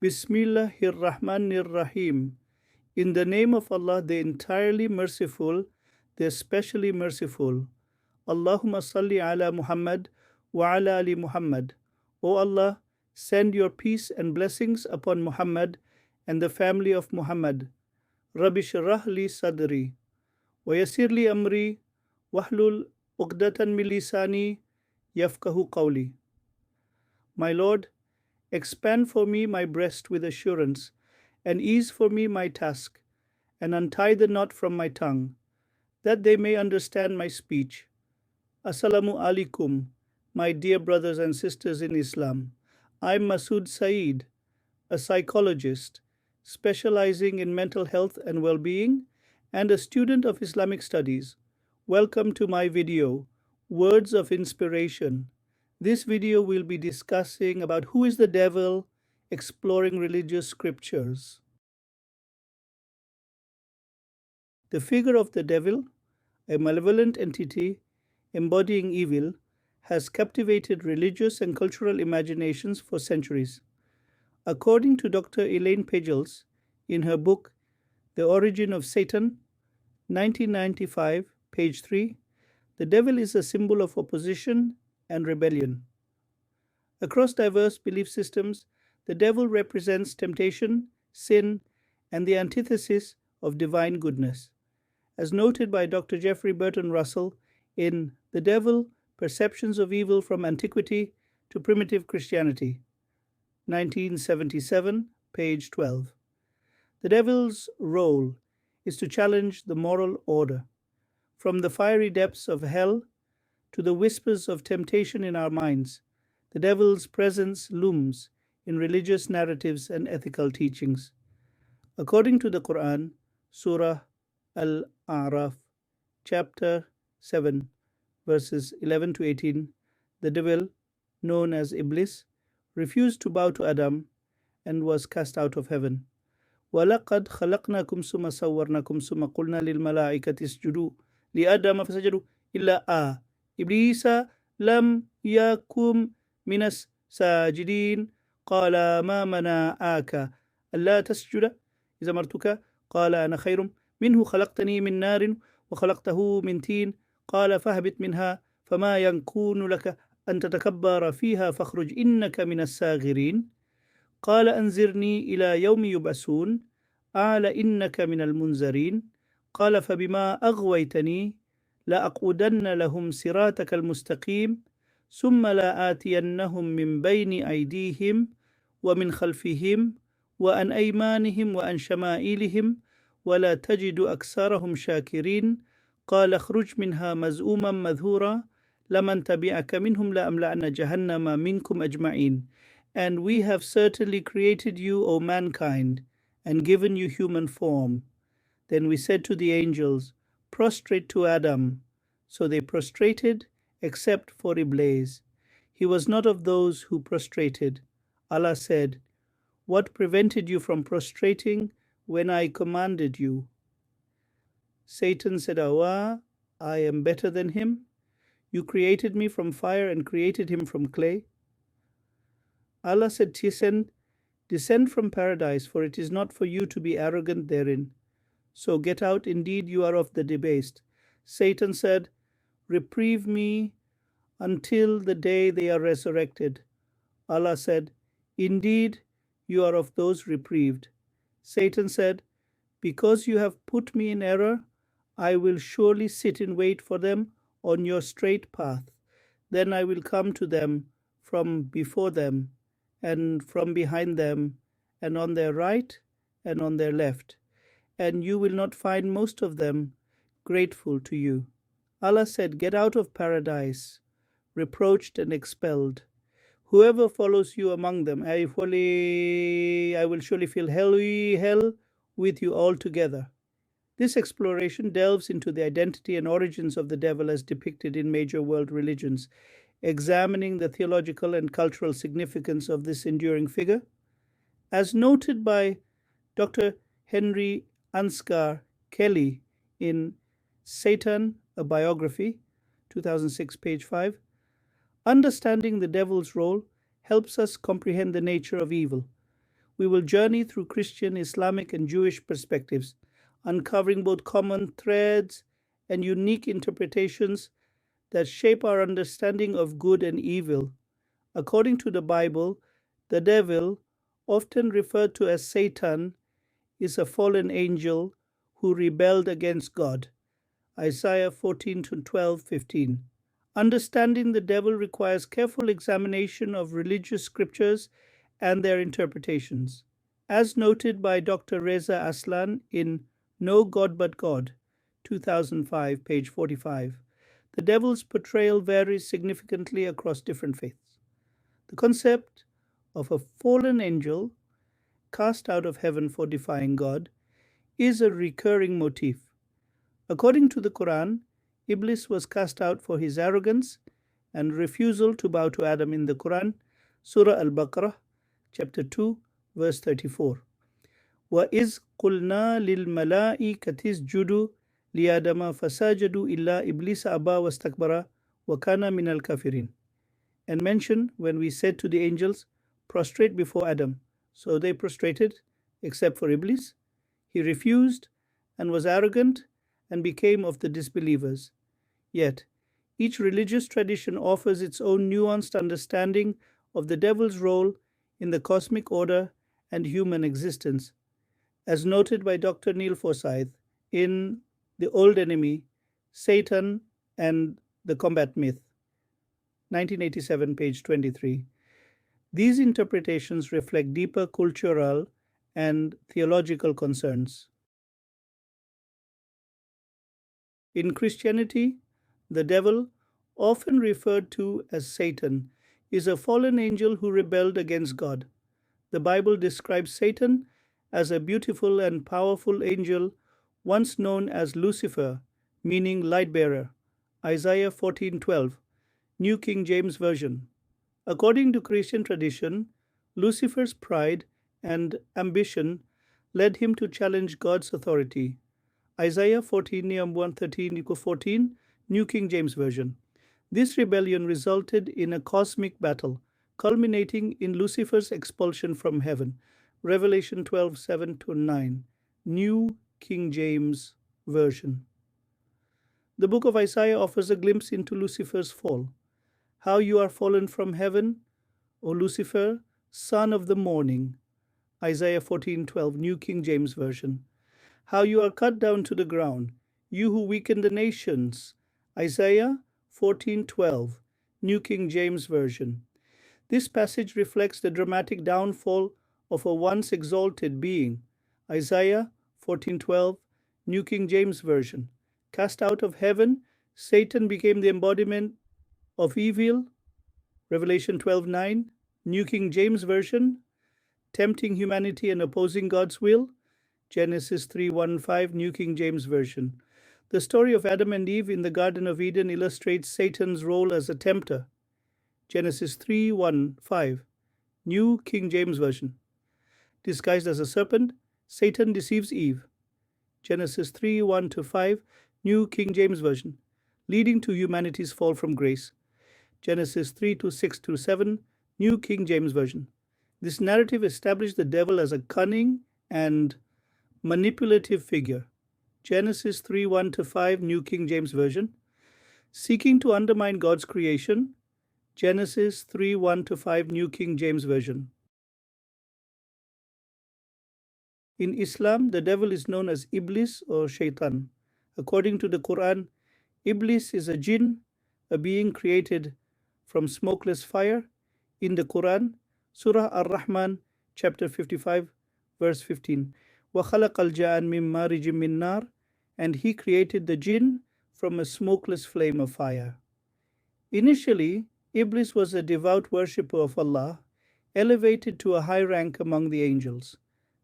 Bismillahirrahmanirrahim. In the name of Allah, the entirely merciful, the especially merciful. Allahumma salli ala Muhammad wa ala ali Muhammad. O Allah, send your peace and blessings upon Muhammad and the family of Muhammad. Rabbi shrah li sadri wa yassir li amri wahlul uqdatan min lisani yafqahu qawli. My Lord, expand for me my breast with assurance, and ease for me my task, and untie the knot from my tongue, that they may understand my speech. Assalamu alaikum, my dear brothers and sisters in Islam. I'm Masood Saeed, a psychologist specializing in mental health and well-being, and a student of Islamic studies. Welcome to my video, Words of Inspiration. This video will be discussing about who is the devil, exploring religious scriptures. The figure of the devil, a malevolent entity embodying evil, has captivated religious and cultural imaginations for centuries. According to Dr. Elaine Pagels, in her book, The Origin of Satan, 1995, page 3, the devil is a symbol of opposition and rebellion. Across diverse belief systems, the devil represents temptation, sin, and the antithesis of divine goodness. As noted by Dr. Jeffrey Burton Russell in The Devil, Perceptions of Evil from Antiquity to Primitive Christianity, 1977, page 12. The devil's role is to challenge the moral order. From the fiery depths of hell to the whispers of temptation in our minds, the devil's presence looms in religious narratives and ethical teachings. According to the Quran, Surah Al-A'raf, chapter 7, verses 11 to 18, the devil, known as Iblis, refused to bow to Adam and was cast out of heaven. وَلَقَدْ خَلَقْنَاكُمْ ثُمَّ صَوَّرْنَاكُمْ ثُمَّ قُلْنَا لِلْمَلَائِكَةِ اسْجُدُوا لِآدَمَ فَسَجَدُوا إِلَّا إِبْلِيسَ لَمْ يَكُن مِنَ السَّاجِدِينَ قَالَ مَا مَنَعَكَ أَلَّا تَسْجُدَ إِذْ أَمَرْتُكَ قَالَ أَنَا خَيْرٌ مِنْهُ خَلَقْتَنِي مِنْ نَارٍ وَخَلَقْتَهُ مِنْ طِينٍ قَالَ فَاهْبِطْ مِنْهَا فَمَا يَكُونُ لَكَ أَنْ تَتَكَبَّرَ فِيهَا فَاخْرُجْ إِنَّكَ مِنَ السَّاغِرِينَ قال أنذرني إلى يوم يبعثون قال إنك من المنذرين قال فبما أغويتني لأقعدن لهم صراطك المستقيم ثم لآتينهم من بين أيديهم ومن خلفهم وعن أيمانهم وعن شمائلهم ولا تجد أكثرهم شاكرين قال اخرج منها مذءوما مدحورا لمن تبعك منهم لأملأن جهنم منكم أجمعين. And we have certainly created you, O mankind, and given you human form. Then we said to the angels, prostrate to Adam. So they prostrated, except for Iblis. He was not of those who prostrated. Allah said, what prevented you from prostrating when I commanded you? Satan said, Allah, I am better than him. You created me from fire and created him from clay. Allah said, descend from paradise, for it is not for you to be arrogant therein. So get out, indeed you are of the debased. Satan said, reprieve me until the day they are resurrected. Allah said, indeed you are of those reprieved. Satan said, because you have put me in error, I will surely sit in wait for them on your straight path. Then I will come to them from before them, and from behind them, and on their right and on their left, and you will not find most of them grateful to you. Allah said, get out of paradise, reproached and expelled. Whoever follows you among them, I will surely fill hell with you altogether. This exploration delves into the identity and origins of the devil as depicted in major world religions, examining the theological and cultural significance of this enduring figure. As noted by Dr. Henry Ansgar Kelly in Satan, a Biography, 2006, page 5, understanding the devil's role helps us comprehend the nature of evil. We will journey through Christian, Islamic, and Jewish perspectives, uncovering both common threads and unique interpretations that shape our understanding of good and evil. According to the Bible, the devil, often referred to as Satan, is a fallen angel who rebelled against God. Isaiah 14 to 12:15. Understanding the devil requires careful examination of religious scriptures and their interpretations. As noted by Dr. Reza Aslan in No God But God, 2005, page 45, the devil's portrayal varies significantly across different faiths. The concept of a fallen angel cast out of heaven for defying God is a recurring motif. According to the Quran, Iblis was cast out for his arrogance and refusal to bow to Adam in the Quran, Surah Al-Baqarah, chapter 2, verse 34. وَإِذْ قُلْنَا لِلْمَلَائِكَةِ اسْجُدُوا لِآدَمَ فَسَجَدُوا إِلَّا إِبْلِيسَ أَبَى وَاسْتَكْبَرَ وَكَانَ مِنَ الْكَافِرِينَ. And mention when we said to the angels, prostrate before Adam. So they prostrated, except for Iblis. He refused and was arrogant and became of the disbelievers. Yet, each religious tradition offers its own nuanced understanding of the devil's role in the cosmic order and human existence, as noted by Dr. Neil Forsyth in The Old Enemy, Satan and the Combat Myth, 1987, page 23. These interpretations reflect deeper cultural and theological concerns. In Christianity, the devil, often referred to as Satan, is a fallen angel who rebelled against God. The Bible describes Satan as a beautiful and powerful angel, once known as Lucifer, meaning light bearer. Isaiah 14:12, New King James Version. According to Christian tradition, Lucifer's pride and ambition led him to challenge God's authority. Isaiah 14, 113-14, New King James Version. This rebellion resulted in a cosmic battle, culminating in Lucifer's expulsion from heaven. Revelation 12:7-9, New King James Version. The book of Isaiah offers a glimpse into Lucifer's fall. How you are fallen from heaven, O Lucifer, son of the morning. Isaiah 14:12, New King James Version. How you are cut down to the ground, you who weaken the nations. Isaiah 14:12, New King James Version. This passage reflects the dramatic downfall of a once exalted being. Isaiah 14:12, New King James Version. Cast out of heaven, Satan became the embodiment of evil. Revelation 12:9, New King James Version. Tempting humanity and opposing God's will. Genesis 3:1-5, New King James Version. The story of Adam and Eve in the Garden of Eden illustrates Satan's role as a tempter. Genesis 3:1-5, New King James Version. Disguised as a serpent, Satan deceives Eve. Genesis 3:1-5, New King James Version, leading to humanity's fall from grace. Genesis 3:6-7, New King James Version. This narrative established the devil as a cunning and manipulative figure. Genesis 3:1-5, New King James Version. Seeking to undermine God's creation. Genesis 3:1-5, New King James Version. In Islam, the devil is known as Iblis or Shaitan. According to the Quran, Iblis is a jinn, a being created from smokeless fire. In the Quran, Surah Ar-Rahman, chapter 55, verse 15. وَخَلَقَ الْجَانَ مِن مَارِجٍ مِّن نَارٍ, and he created the jinn from a smokeless flame of fire. Initially, Iblis was a devout worshipper of Allah, elevated to a high rank among the angels.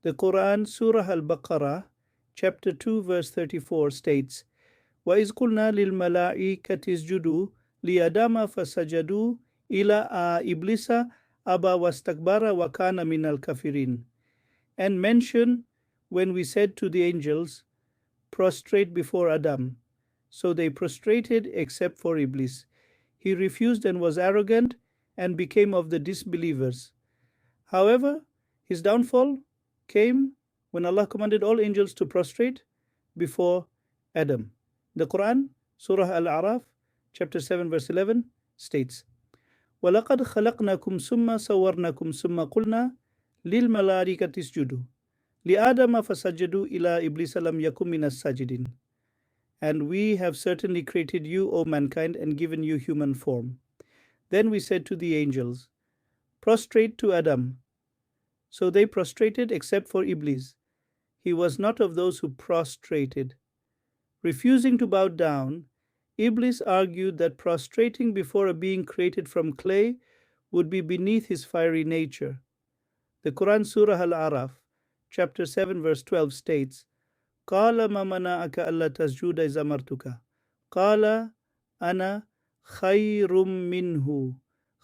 The Quran, Surah Al-Baqarah, chapter 2, verse 34 states, وَإِذْ قُلْنَا لِلْمَلَائِكَةِ اسْجُدُوا لِآدَمَ فَسَجَدُوا إِلَّا إِبْلِيسَ أَبَى وَاسْتَكْبَرَ وَكَانَ مِنَ الْكَافِرِينَ. And mention when we said to the angels, prostrate before Adam. So they prostrated except for Iblis. He refused and was arrogant and became of the disbelievers. However, His downfall came when Allah commanded all angels to prostrate before Adam. The Quran, Surah Al-A'raf, chapter 7, verse 11 states, وَلَقَدْ خَلَقْنَاكُمْ ثُمَّ صَوَّرْنَاكُمْ ثُمَّ قُلْنَا لِلْمَلَائِكَةِ اسْجُدُوا لِآدَمَ فَسَجَدُوا إِلَّا إِبْلِيسَ لَمْ يَكُنْ مِنَ السَّاجِدِينَ. And we have certainly created you, O mankind, and given you human form. Then we said to the angels, prostrate to Adam. So they prostrated except for Iblis. He was not of those who prostrated. Refusing to bow down, Iblis argued that prostrating before a being created from clay would be beneath his fiery nature. The Quran Surah Al-Araf, chapter 7, verse 12 states, قَالَ مَا مَنَعَكَ أَلَّا تَسْجُدَ إِذْ أَمَرْتُكَ قَالَ أَنَا خَيْرٌ مِّنْهُ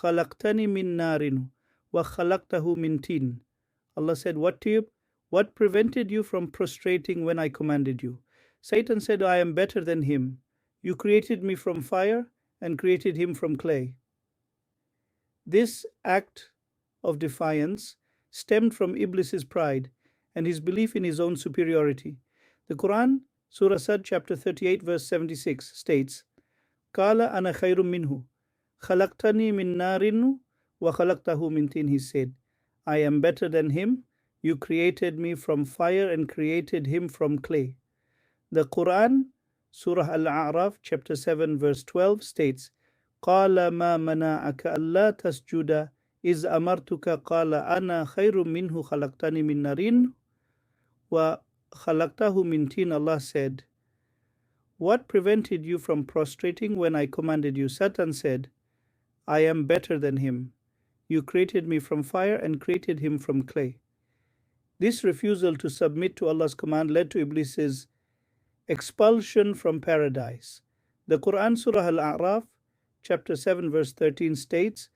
خَلَقْتَنِي مِنْ نَارٍ وَخَلَقْتَهُ مِنْ طِينٍ. Allah said, what prevented you from prostrating when I commanded you? Satan said, I am better than him. You created me from fire and created him from clay. This act of defiance stemmed from Iblis's pride and his belief in his own superiority. The Quran, Surah Sad, chapter 38, verse 76 states, Qala ana khayrum minhu, khalaqtani min narin wa khalaqtahu min tin. He said, I am better than him. You created me from fire and created him from clay. The Quran, Surah Al-A'raf, chapter 7, verse 12 states, Qala ma mana'aka alla tasjuda iz amartuka qala ana khayrum minhu khalaqtani min narin wa khalaqtahu min tin. Allah said, what prevented you from prostrating when I commanded you? Satan said, I am better than him. You created me from fire and created him from clay. This refusal to submit to Allah's command led to Iblis's expulsion from paradise. The Quran Surah Al-A'raf, chapter 7, verse 13 states,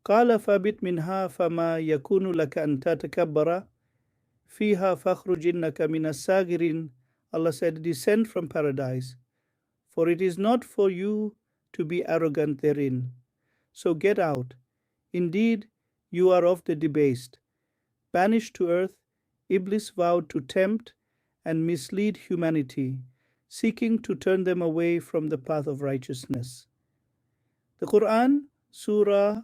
قَالَ فَبِتْ مِنْهَا فَمَا يَكُونُ لَكَ أَن تَتَكَبَّرَ فِيهَا فَخْرُجْ إِنَّكَ مِنَ السَّاغِرِينَ. Allah said, descend from paradise, for it is not for you to be arrogant therein. So get out. Indeed, you are of the debased. Banished to earth, Iblis vowed to tempt and mislead humanity, seeking to turn them away from the path of righteousness. The Quran, Surah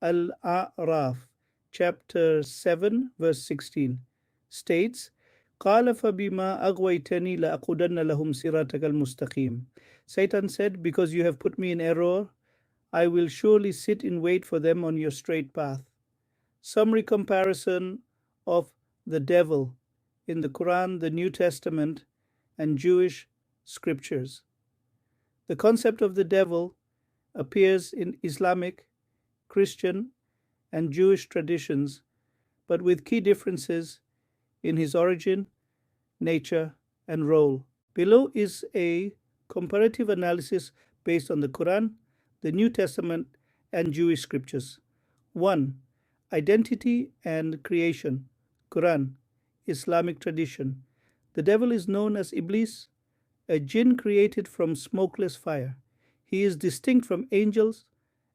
Al-A'raf, chapter 7, verse 16, states, قَالَ فَبِمَا أَغْوَيْتَنِي لَأَقُدَنَّ لَهُمْ صِرَاطَكَ الْمُسْتَقِيمِ. Satan said, because you have put me in error, I will surely sit in wait for them on your straight path. Summary comparison of the devil in the Quran, the New Testament, and Jewish scriptures. The concept of the devil appears in Islamic, Christian, and Jewish traditions, but with key differences in his origin, nature, and role. Below is a comparative analysis based on the Quran, the New Testament, and Jewish scriptures. 1. Identity and creation. Quran, Islamic tradition. The devil is known as Iblis, a jinn created from smokeless fire. He is distinct from angels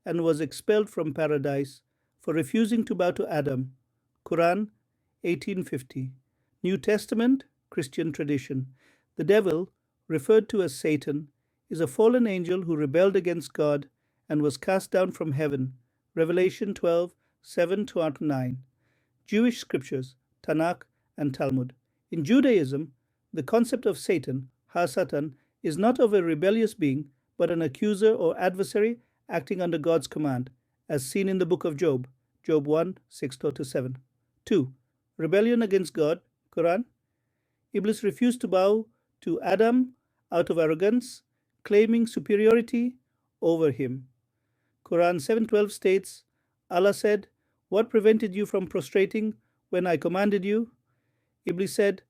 and was expelled from paradise for refusing to bow to Adam. Quran, 1850. New Testament, Christian tradition. The devil, referred to as Satan, is a fallen angel who rebelled against God and was cast down from heaven. Revelation 12, 7-9. Jewish scriptures, Tanakh and Talmud. In Judaism, the concept of Satan, Ha-Satan, is not of a rebellious being, but an accuser or adversary acting under God's command, as seen in the book of Job, Job 1, 6-7. 2. Rebellion against God, Quran. Iblis refused to bow to Adam out of arrogance, claiming superiority over him. Quran 7:12 states, Allah said, what prevented you from prostrating when I commanded you? Iblis said,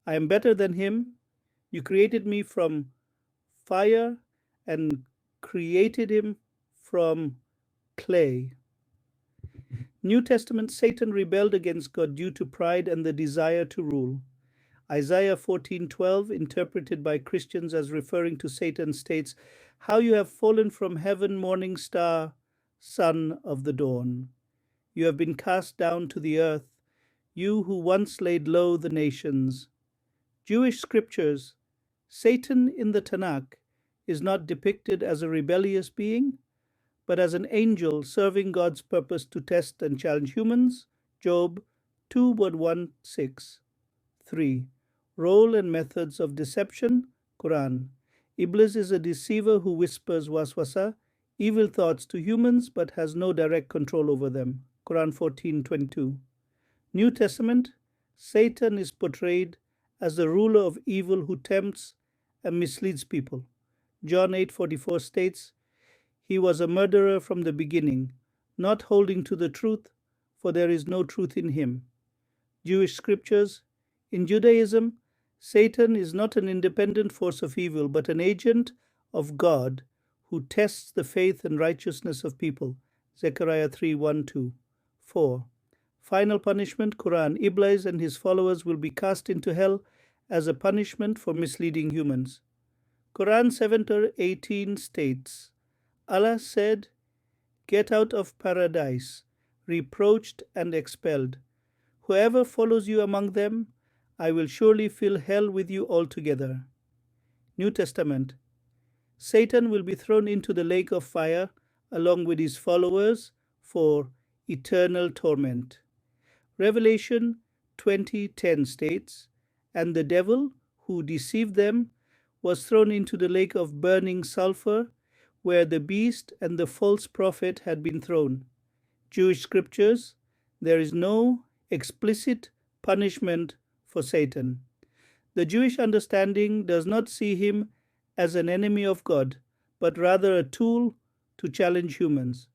I am better than him. You created me from fire and created him from clay. New Testament, Satan rebelled against God due to pride and the desire to rule. Isaiah 14:12, interpreted by Christians as referring to Satan, states, how you have fallen from heaven, morning star, son of the dawn. You have been cast down to the earth. you who once laid low the nations. Jewish scriptures. Satan in the Tanakh is not depicted as a rebellious being, but as an angel serving God's purpose to test and challenge humans. Job 2:1-6. 3. Role and methods of deception. Quran. Iblis is a deceiver who whispers waswasa, evil thoughts to humans but has no direct control over them. Quran 14:22. New Testament. Satan is portrayed as the ruler of evil who tempts and misleads people. John 8:44 states, "He was a murderer from the beginning, not holding to the truth, for there is no truth in him." Jewish scriptures. In Judaism, Satan is not an independent force of evil, but an agent of God who tests the faith and righteousness of people. Zechariah 3:1-2. 4. Final punishment. Quran. Iblis and his followers will be cast into hell as a punishment for misleading humans. Quran 7:18 states, Allah said, "Get out of paradise, reproached and expelled. Whoever follows you among them, I will surely fill hell with you altogether." New Testament. Satan will be thrown into the lake of fire along with his followers for eternal torment. Revelation 20:10 states, "And the devil who deceived them was thrown into the lake of burning sulfur, where the beast and the false prophet had been thrown." Jewish scriptures. There is no explicit punishment for Satan. The Jewish understanding does not see him as an enemy of God, but rather a tool to challenge humans.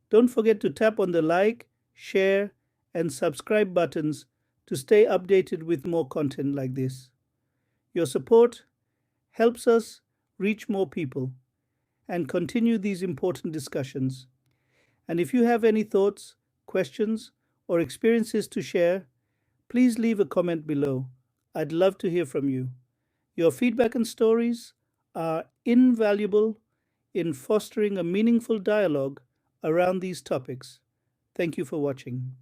Don't forget to tap on the like, share, and subscribe buttons to stay updated with more content like this. Your support helps us reach more people and continue these important discussions. And if you have any thoughts, questions, or experiences to share, please leave a comment below. I'd love to hear from you. Your feedback and stories are invaluable in fostering a meaningful dialogue around these topics. Thank you for watching.